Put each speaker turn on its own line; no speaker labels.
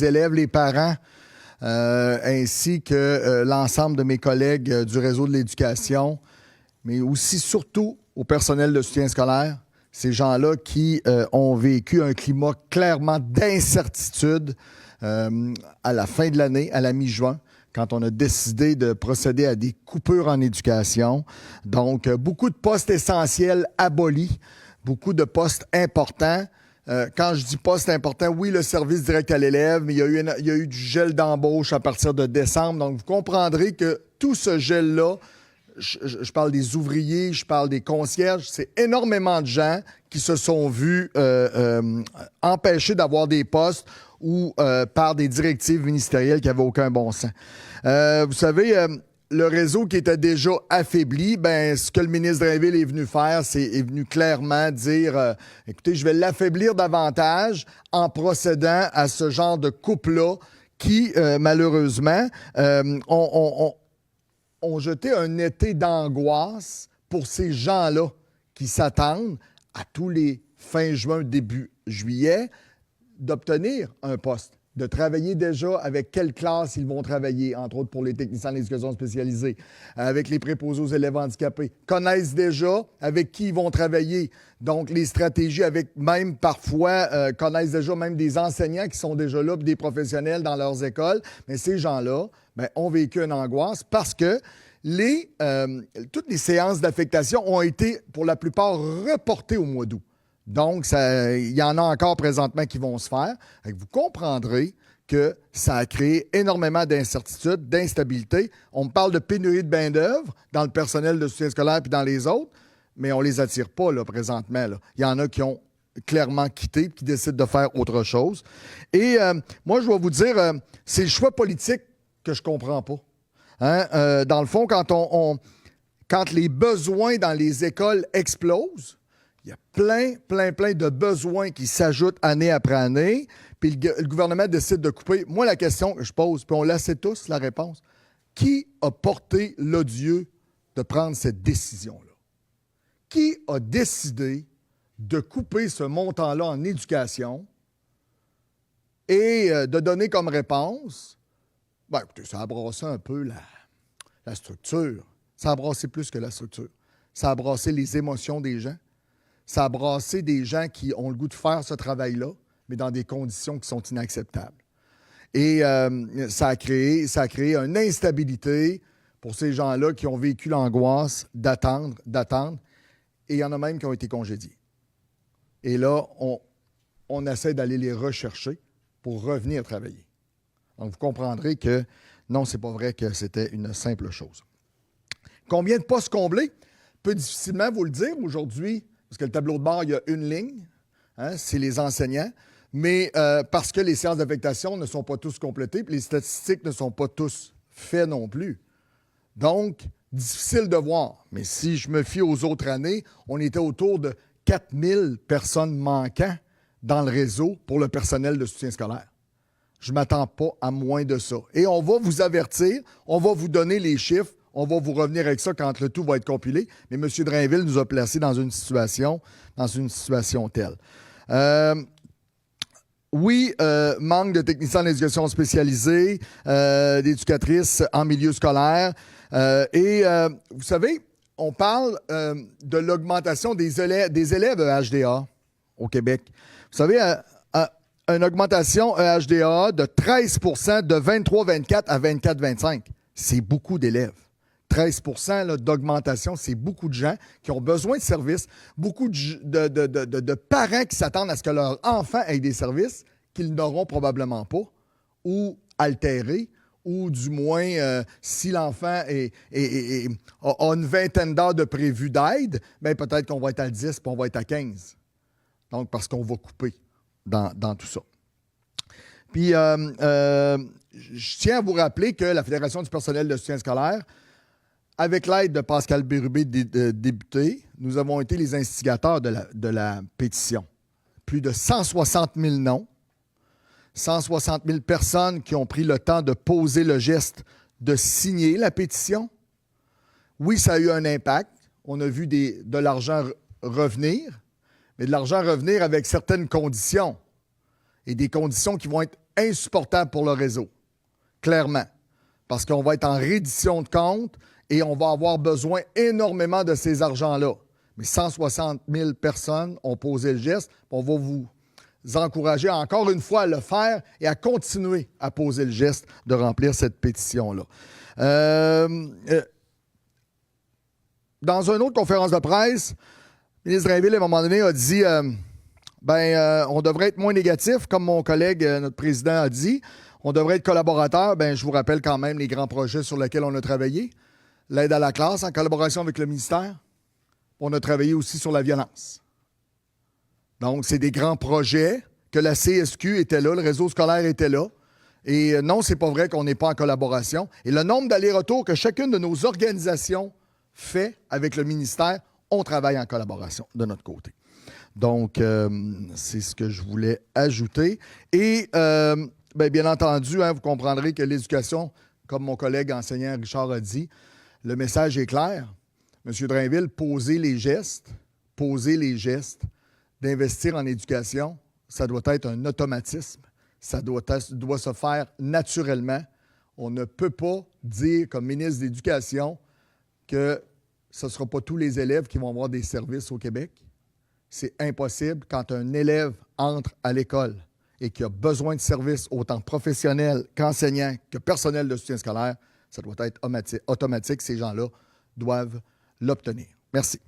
les élèves, les parents, ainsi que l'ensemble de mes collègues du réseau de l'éducation, mais aussi, surtout, au personnel de soutien scolaire, ces gens-là qui ont vécu un climat clairement d'incertitude à la fin de l'année, à la mi-juin, quand on a décidé de procéder à des coupures en éducation. Donc, beaucoup de postes essentiels abolis, beaucoup de postes importants. Quand je dis postes importants, oui, le service direct à l'élève, mais il y a eu du gel d'embauche à partir de décembre. Donc, vous comprendrez que tout ce gel-là, je parle des ouvriers, je parle des concierges, c'est énormément de gens qui se sont vus empêchés d'avoir des postes ou par des directives ministérielles qui n'avaient aucun bon sens. Vous savez, le réseau qui était déjà affaibli, ben ce que le ministre Drainville est venu faire, est venu clairement dire écoutez, je vais l'affaiblir davantage en procédant à ce genre de coupe-là qui, malheureusement, ont jeté un été d'angoisse pour ces gens-là qui s'attendent à tous les fins juin, début juillet, d'obtenir un poste, de travailler déjà avec quelle classe ils vont travailler, entre autres pour les techniciens d'éducation spécialisée, avec les préposés aux élèves handicapés, connaissent déjà avec qui ils vont travailler. Donc, les stratégies avec même parfois, connaissent déjà même des enseignants qui sont déjà là, puis des professionnels dans leurs écoles. Mais ces gens-là ont vécu une angoisse parce que toutes les séances d'affectation ont été, pour la plupart, reportées au mois d'août. Donc, il y en a encore présentement qui vont se faire. Vous comprendrez que ça a créé énormément d'incertitudes, d'instabilité. On me parle de pénurie de main-d'œuvre dans le personnel de soutien scolaire puis dans les autres, mais on ne les attire pas là, présentement. Là. Il y en a qui ont clairement quitté, qui décident de faire autre chose. Et moi, je vais vous dire, c'est le choix politique que je ne comprends pas. Hein? Dans le fond, quand les besoins dans les écoles explosent, il y a plein de besoins qui s'ajoutent année après année, puis le gouvernement décide de couper. Moi, la question que je pose, puis on la sait tous, la réponse, qui a porté l'odieux de prendre cette décision-là? Qui a décidé de couper ce montant-là en éducation et de donner comme réponse, écoutez, ça a brassé un peu la structure. Ça a brassé plus que la structure. Ça a brassé les émotions des gens. Ça a brassé des gens qui ont le goût de faire ce travail-là, mais dans des conditions qui sont inacceptables. Et ça a créé une instabilité pour ces gens-là qui ont vécu l'angoisse d'attendre. Et il y en a même qui ont été congédiés. Et là, on essaie d'aller les rechercher pour revenir travailler. Donc, vous comprendrez que non, c'est pas vrai que c'était une simple chose. Combien de postes comblés? Peut difficilement vous le dire aujourd'hui, parce que le tableau de bord, il y a une ligne, hein, c'est les enseignants, mais parce que les séances d'affectation ne sont pas tous complétées, puis les statistiques ne sont pas tous faites non plus. Donc, difficile de voir. Mais si je me fie aux autres années, on était autour de 4000 personnes manquant dans le réseau pour le personnel de soutien scolaire. Je ne m'attends pas à moins de ça. Et on va vous avertir, on va vous donner les chiffres, on va vous revenir avec ça quand le tout va être compilé. Mais M. Drainville nous a placés dans une situation telle. Manque de techniciens d'éducation spécialisée, d'éducatrices en milieu scolaire. Vous savez, on parle de l'augmentation des élèves EHDA au Québec. Vous savez, une augmentation EHDA de 13 de 23-24 à 24-25. C'est beaucoup d'élèves. 13 là, d'augmentation, c'est beaucoup de gens qui ont besoin de services, beaucoup de parents qui s'attendent à ce que leur enfant ait des services qu'ils n'auront probablement pas, ou altérés, ou du moins, si l'enfant a une vingtaine d'heures de prévu d'aide, bien peut-être qu'on va être à 10 puis on va être à 15. Donc, parce qu'on va couper dans tout ça. Puis, je tiens à vous rappeler que la Fédération du personnel de soutien scolaire, avec l'aide de Pascal Bérubé, député, nous avons été les instigateurs de la pétition. Plus de 160 000 noms, 160 000 personnes qui ont pris le temps de poser le geste de signer la pétition. Oui, ça a eu un impact. On a vu de l'argent revenir, mais de l'argent revenir avec certaines conditions. Et des conditions qui vont être insupportable pour le réseau, clairement, parce qu'on va être en reddition de compte et on va avoir besoin énormément de ces argents-là. Mais 160 000 personnes ont posé le geste. On va vous encourager encore une fois à le faire et à continuer à poser le geste de remplir cette pétition-là. Dans une autre conférence de presse, le ministre Drainville, à un moment donné, a dit on devrait être moins négatif, comme mon collègue, notre président, a dit. On devrait être collaborateur. Je vous rappelle quand même les grands projets sur lesquels on a travaillé. L'aide à la classe en collaboration avec le ministère. On a travaillé aussi sur la violence. Donc, c'est des grands projets que la CSQ était là, le réseau scolaire était là. Et non, c'est pas vrai qu'on n'est pas en collaboration. Et le nombre d'allers-retours que chacune de nos organisations fait avec le ministère, on travaille en collaboration de notre côté. Donc, c'est ce que je voulais ajouter. Et, bien entendu, vous comprendrez que l'éducation, comme mon collègue enseignant Richard a dit, le message est clair. M. Drainville, posez les gestes d'investir en éducation. Ça doit être un automatisme. Ça doit se faire naturellement. On ne peut pas dire, comme ministre de l'Éducation, que ce ne sera pas tous les élèves qui vont avoir des services au Québec. C'est impossible. Quand un élève entre à l'école et qui a besoin de services autant professionnels qu'enseignants, que personnel de soutien scolaire, ça doit être automatique. Ces gens-là doivent l'obtenir. Merci.